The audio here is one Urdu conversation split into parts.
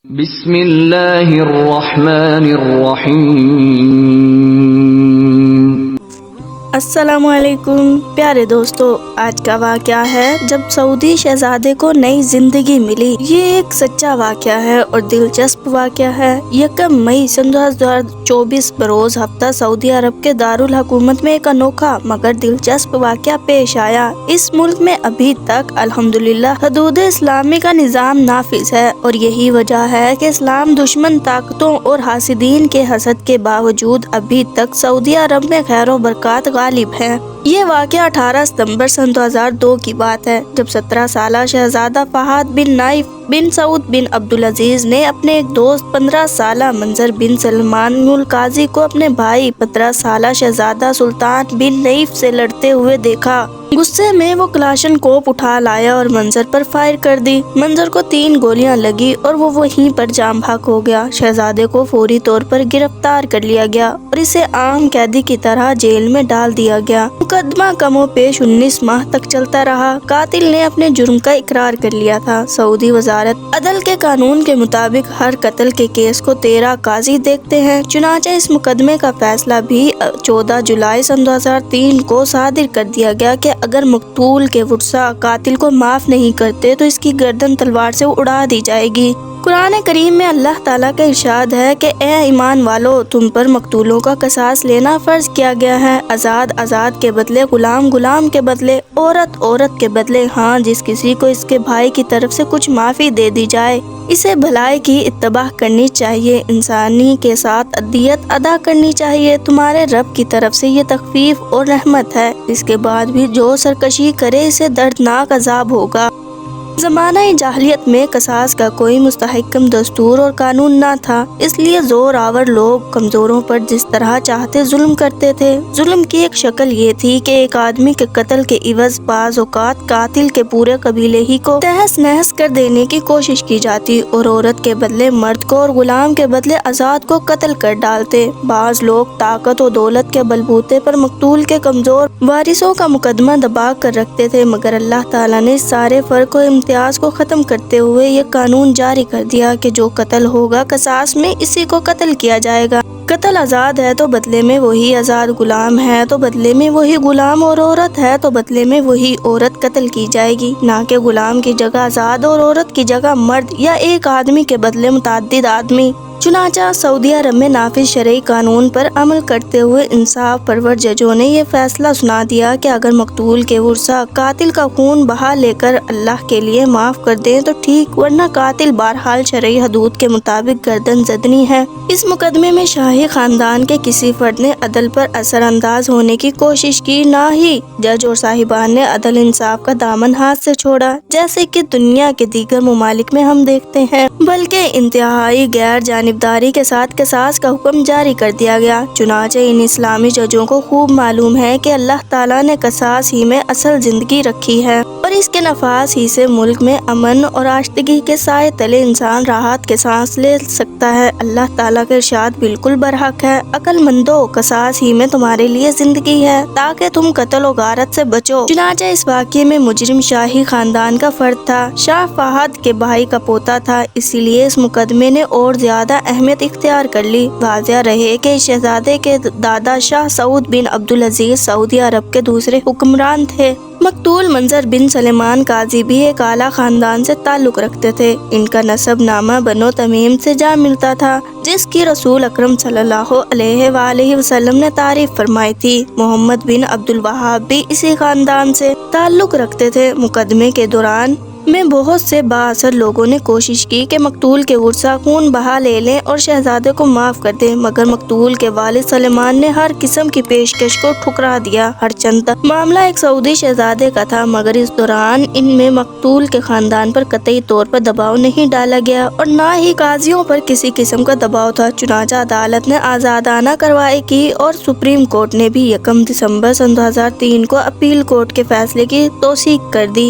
بسم اللہ الرحمن الرحیم۔ السلام علیکم پیارے دوستو، آج کا واقعہ ہے جب سعودی شہزادے کو نئی زندگی ملی۔ یہ ایک سچا واقعہ ہے اور دلچسپ واقعہ ہے۔ 1 مئی سن 2024 بروز ہفتہ سعودی عرب کے دارالحکومت میں ایک انوکھا مگر دلچسپ واقعہ پیش آیا۔ اس ملک میں ابھی تک الحمدللہ حدود اسلامی کا نظام نافذ ہے اور یہی وجہ ہے کہ اسلام دشمن طاقتوں اور حاسدین کے حسد کے باوجود ابھی تک سعودی عرب میں خیر و برکات غالب ہے۔ یہ واقعہ 18 ستمبر سن 2002 کی بات ہے، جب 17 سالہ شہزادہ فہد بن نائف بن سعود بن عبدالعزیز نے اپنے ایک دوست 15 سالہ منظر بن سلمان القاضی کو اپنے بھائی 15 سالہ شہزادہ سلطان بن نائف سے لڑتے ہوئے دیکھا۔ غصے میں وہ کلاشن کوپ اٹھا لایا اور منظر پر فائر کر دی۔ منظر کو 3 گولیاں لگی اور وہ وہیں پر جاں بحق ہو گیا۔ شہزادے کو فوری طور پر گرفتار کر لیا گیا اور اسے عام قیدی کی طرح جیل میں ڈال دیا گیا۔ مقدمہ کم و بیش 19 ماہ تک چلتا رہا۔ قاتل نے اپنے جرم کا اقرار کر لیا تھا۔ سعودی وزارت عدل کے قانون کے مطابق ہر قتل کے کیس کو 13 قاضی دیکھتے ہیں۔ چنانچہ اس مقدمے کا فیصلہ بھی 14 جولائی سن 2003 کو صادر کر دیا گیا کہ اگر مقتول کے ورثاء قاتل کو معاف نہیں کرتے تو اس کی گردن تلوار سے اڑا دی جائے گی۔ قرآن کریم میں اللہ تعالیٰ کا ارشاد ہے کہ اے ایمان والو، تم پر مقتولوں کا قصاص لینا فرض کیا گیا ہے۔ آزاد کے بدلے غلام، غلام کے بدلے عورت کے بدلے ہاں، جس کسی کو اس کے بھائی کی طرف سے کچھ معافی دے دی جائے اسے بھلائی کی اتباع کرنی چاہیے، انسانی کے ساتھ دیت ادا کرنی چاہیے۔ تمہارے رب کی طرف سے یہ تخفیف اور رحمت ہے۔ اس کے بعد بھی جو سرکشی کرے اسے دردناک عذاب ہوگا۔ زمانہ جاہلیت میں قصاص کا کوئی مستحکم دستور اور قانون نہ تھا، اس لیے زور آور لوگ کمزوروں پر جس طرح چاہتے ظلم کرتے تھے۔ ظلم کی ایک شکل یہ تھی کہ ایک آدمی کے قتل کے عوض بعض اوقات قاتل کے پورے قبیلے ہی کو تہس نہس کر دینے کی کوشش کی جاتی اور عورت کے بدلے مرد کو اور غلام کے بدلے آزاد کو قتل کر ڈالتے۔ بعض لوگ طاقت و دولت کے بلبوتے پر مقتول کے کمزور وارثوں کا مقدمہ دبا کر رکھتے تھے، مگر اللہ تعالیٰ نے اس سارے فرق و امتیاز کو ختم کرتے ہوئے یہ قانون جاری کر دیا کہ جو قتل ہوگا قصاص میں اسی کو قتل کیا جائے گا۔ قتل آزاد ہے تو بدلے میں وہی آزاد، غلام ہے تو بدلے میں وہی غلام، اور عورت ہے تو بدلے میں وہی عورت قتل کی جائے گی، نہ کہ غلام کی جگہ آزاد اور عورت کی جگہ مرد یا ایک آدمی کے بدلے متعدد آدمی۔ چنانچہ سعودی عرب میں نافذ شرعی قانون پر عمل کرتے ہوئے انصاف پرور ججوں نے یہ فیصلہ سنا دیا کہ اگر مقتول کے ورثاء قاتل کا خون بہا لے کر اللہ کے لیے معاف کر دیں تو ٹھیک، ورنہ قاتل بہرحال شرعی حدود کے مطابق گردن زدنی ہے۔ اس مقدمے میں شاہی خاندان کے کسی فرد نے عدل پر اثر انداز ہونے کی کوشش کی، نہ ہی جج اور صاحبان نے عدل انصاف کا دامن ہاتھ سے چھوڑا جیسے کہ دنیا کے دیگر ممالک میں ہم دیکھتے ہیں، بلکہ انتہائی غیر جانبداری کے ساتھ قصاص کا حکم جاری کر دیا گیا۔ چنانچہ ان اسلامی ججوں کو خوب معلوم ہے کہ اللہ تعالیٰ نے قصاص ہی میں اصل زندگی رکھی ہے اور اس کے نفاذ ہی سے ملک میں امن اور آشفتگی کے سائے تلے انسان راحت کے سانس لے سکتا ہے۔ اللہ تعالیٰ کا ارشاد بالکل برحق ہے، عقل مندو، قصاص ہی میں تمہارے لیے زندگی ہے تاکہ تم قتل و غارت سے بچو۔ چنانچہ اس واقعے میں مجرم شاہی خاندان کا فرد تھا، شاہ فہد کے بھائی کا پوتا تھا، اسی لیے اس مقدمے نے اور زیادہ اہمیت اختیار کر لی۔ واضح رہے کہ شہزادے کے دادا شاہ سعود بن عبدالعزیز سعودی عرب کے دوسرے حکمران تھے۔ مقتول منظر بن سلمان قاضی بھی ایک اعلیٰ خاندان سے تعلق رکھتے تھے۔ ان کا نسب نامہ بنو تمیم سے جا ملتا تھا، جس کی رسول اکرم صلی اللہ علیہ وآلہ وسلم نے تعریف فرمائی تھی۔ محمد بن عبدالوہاب بھی اسی خاندان سے تعلق رکھتے تھے۔ مقدمے کے دوران میں بہت سے بااثر لوگوں نے کوشش کی کہ مقتول کے ورثاء خون بہا لے لیں اور شہزادے کو معاف کر دیں، مگر مقتول کے والد سلمان نے ہر قسم کی پیشکش کو ٹھکرا دیا۔ ہرچند معاملہ ایک سعودی شہزادے کا تھا، مگر اس دوران ان میں مقتول کے خاندان پر قطعی طور پر دباؤ نہیں ڈالا گیا اور نہ ہی قاضیوں پر کسی قسم کا دباؤ تھا۔ چنانچہ عدالت نے آزادانہ کارروائی کی اور سپریم کورٹ نے بھی 1 دسمبر سن 2003 کو اپیل کورٹ کے فیصلے کی توثیق کر دی۔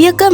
1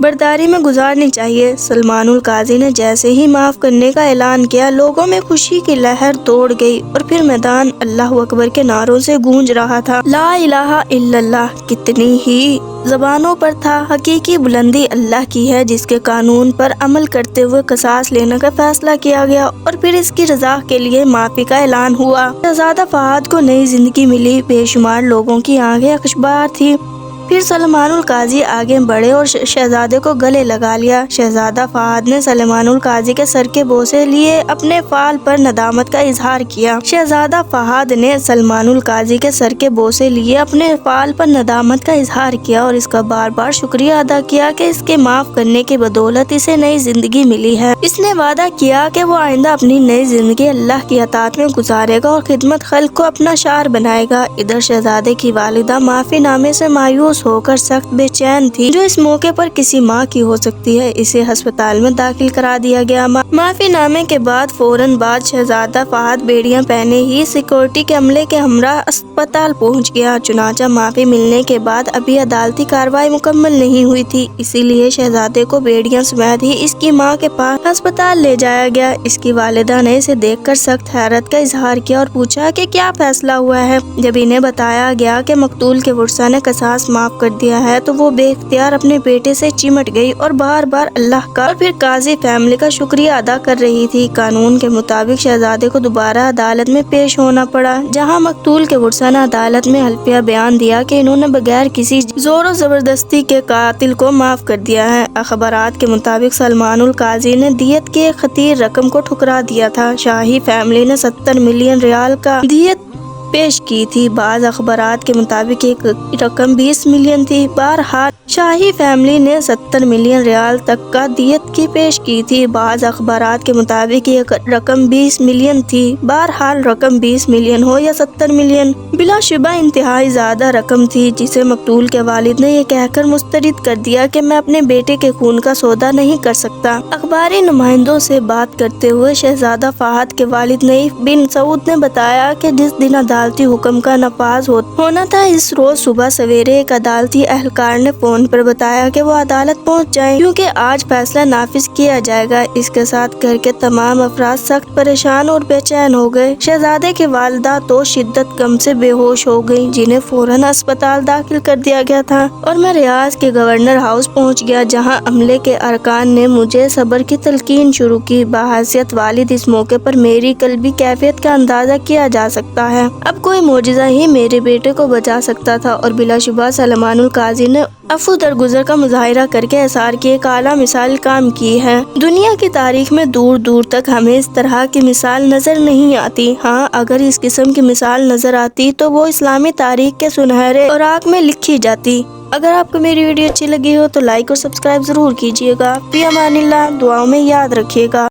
برداری میں گزارنی چاہیے۔ سلمان القاضی نے جیسے ہی معاف کرنے کا اعلان کیا، لوگوں میں خوشی کی لہر دوڑ گئی اور پھر میدان اللہ اکبر کے نعروں سے گونج رہا تھا۔ لا الہ الا اللہ کتنی ہی زبانوں پر تھا، حقیقی بلندی اللہ کی ہے جس کے قانون پر عمل کرتے ہوئے قصاص لینے کا فیصلہ کیا گیا اور پھر اس کی رضا کے لیے معافی کا اعلان ہوا۔ شہزادہ فہد کو نئی زندگی ملی، بے شمار لوگوں کی آنکھیں اشکبار تھی۔ پھر سلمان القاضی آگے بڑھے اور شہزادے کو گلے لگا لیا۔ شہزادہ فہد نے سلمان القاضی کے سر کے بوسے لیے اپنے فعل پر ندامت کا اظہار کیا۔ شہزادہ فہد نے سلمان القاضی کے سر کے بوسے لیے اپنے فعل پر ندامت کا اظہار کیا اور اس کا بار بار شکریہ ادا کیا کہ اس کے معاف کرنے کی بدولت اسے نئی زندگی ملی ہے۔ اس نے وعدہ کیا کہ وہ آئندہ اپنی نئی زندگی اللہ کی اطاعت میں گزارے گا اور خدمت خلق کو اپنا شعار بنائے گا۔ ادھر شہزادے کی والدہ معافی نامے سے مایوس ہو کر سخت بے چین تھی، جو اس موقع پر کسی ماں کی ہو سکتی ہے۔ اسے ہسپتال میں داخل کرا دیا گیا۔ معافی نامے کے بعد فوراً بعد شہزادہ فہد بیڑیاں پہنے ہی سیکورٹی کے عملے کے ہمراہ اسپتال پہنچ گیا۔ چنانچہ معافی ملنے کے بعد ابھی عدالتی کارروائی مکمل نہیں ہوئی تھی، اسی لیے شہزادے کو بیڑیاں سمیت ہی اس کی ماں کے پاس ہسپتال لے جایا گیا۔ اس کی والدہ نے اسے دیکھ کر سخت حیرت کا اظہار کیا اور پوچھا کہ کیا فیصلہ ہوا ہے۔ جب انہیں بتایا گیا کہ مقتول کے ورثاء نے قصاص معاف کر دیا ہے تو وہ بے اختیار اپنے بیٹے سے چمٹ گئی اور بار بار اللہ کا اور پھر قاضی فیملی کا شکریہ ادا کر رہی تھی۔ قانون کے مطابق شہزادے کو دوبارہ عدالت میں پیش ہونا پڑا، جہاں مقتول کے ورثاء نے عدالت میں حلفیہ بیان دیا کہ انہوں نے بغیر کسی زور و زبردستی کے قاتل کو معاف کر دیا ہے۔ اخبارات کے مطابق سلمان القاضی نے دیت کی ایک خطیر رقم کو ٹھکرا دیا تھا۔ شاہی فیملی نے 70 ملین ریال کا دیت پیش کی تھی۔ بعض اخبارات کے مطابق ایک رقم 20 ملین تھی۔ بہرحال شاہی فیملی نے 70 ملین ریال تک کا دیت کی پیش کی تھی۔ بعض اخبارات کے مطابق ایک رقم 20 ملین تھی۔ بہرحال رقم 20 ملین ہو یا 70 ملین، بلا شبہ انتہائی زیادہ رقم تھی، جسے مقتول کے والد نے یہ کہہ کر مسترد کر دیا کہ میں اپنے بیٹے کے خون کا سودا نہیں کر سکتا۔ اخباری نمائندوں سے بات کرتے ہوئے شہزادہ فہد کے والد نعیف بن سعود نے بتایا کہ جس دن عدالتی حکم کا نفاذ ہونا تھا، اس روز صبح سویرے ایک عدالتی اہلکار نے فون پر بتایا کہ وہ عدالت پہنچ جائیں کیونکہ آج فیصلہ نافذ کیا جائے گا۔ اس کے ساتھ گھر کے تمام افراد سخت پریشان اور بے چین ہو گئے۔ شہزادے کی والدہ تو شدت غم سے بے ہوش ہو گئی، جنہیں فوراً اسپتال داخل کر دیا گیا تھا، اور میں ریاض کے گورنر ہاؤس پہنچ گیا، جہاں عملے کے ارکان نے مجھے صبر کی تلقین شروع کی۔ بحیثیت والد اس موقع پر میری قلبی کیفیت کا اندازہ کیا جا سکتا ہے۔ اب کوئی معجزہ ہی میرے بیٹے کو بچا سکتا تھا، اور بلا شبہ سلمان القاضی نے عفو درگزر کا مظاہرہ کر کے احسار کی ایک اعلیٰ مثال کام کی ہے۔ دنیا کی تاریخ میں دور دور تک ہمیں اس طرح کی مثال نظر نہیں آتی۔ ہاں، اگر اس قسم کی مثال نظر آتی تو وہ اسلامی تاریخ کے سنہرے اوراق میں لکھی جاتی۔ اگر آپ کو میری ویڈیو اچھی لگی ہو تو لائک اور سبسکرائب ضرور کیجیے گا۔ فی امان اللہ، دعاؤں میں یاد رکھیے گا۔